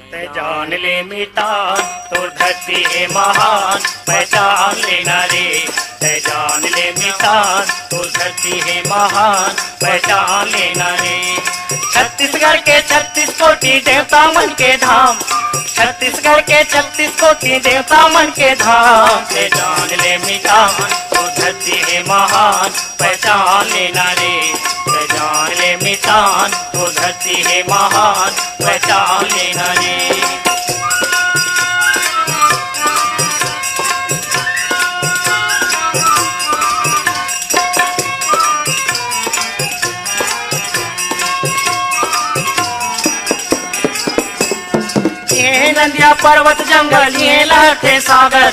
ते जान ले मितान तो धरती है महान पहचान लेना रे। ते जान ले मितान तो धरती है महान पहचान लेना रे। छत्तीसगढ़ के 36 कोटि देवता मन के धाम, छत्तीसगढ़ के 36 कोटि देवता मन के धाम। ते जान ले मितान तो धरती है महान पहचान लेना रे। ते जान ले मितान तो धरती है महान पहचान लेना रे। ये नदिया पर्वत जंगल ये लहटे सागर,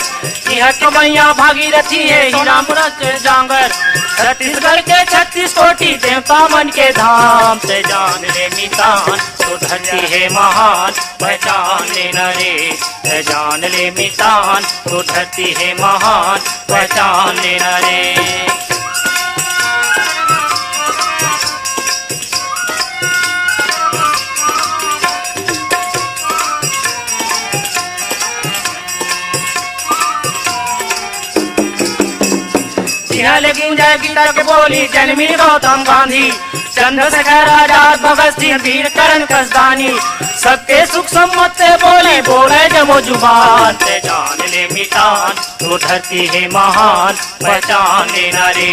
यह तो मैया भागीरथी है हीरामृत जांगर। छत्तीसगढ़ के 36 कोटि देवता मन के धाम। ते जान ले मितान तो धरती है महान पहचान लेना रे। ते जान ले मितान तो धरती है महान पहचान लेना रे। लेकिन जय गीता के बोली जन्मी गौतम गांधी, चंद्रशेखर आजाद, भगत सिंह, वीर करण कसदानी। सबके सुख सम्मत से बोले बोले जमो जुबान। ते जान ले मितान तो धरती है महान पहचान लेना रे।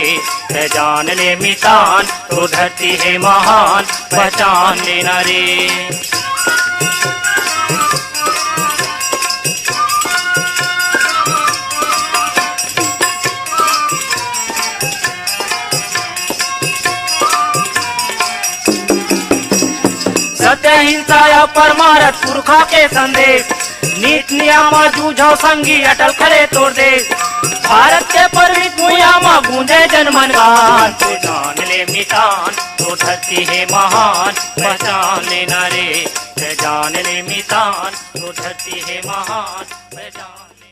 ते जान ले मितान तो धरती है महान पहचान लेना रे। सत्य हिंसा या परमारथ पुरखा के संदेश, नीत नियम जूझो संगी अटल करे तोड़ दे। भारत के परमित मुयामा गूंजे जनमन गान। तो जान ले मितान तो धरती है महान पहचान लेना रे। जान ले मितान तो धरती है महान पहचान।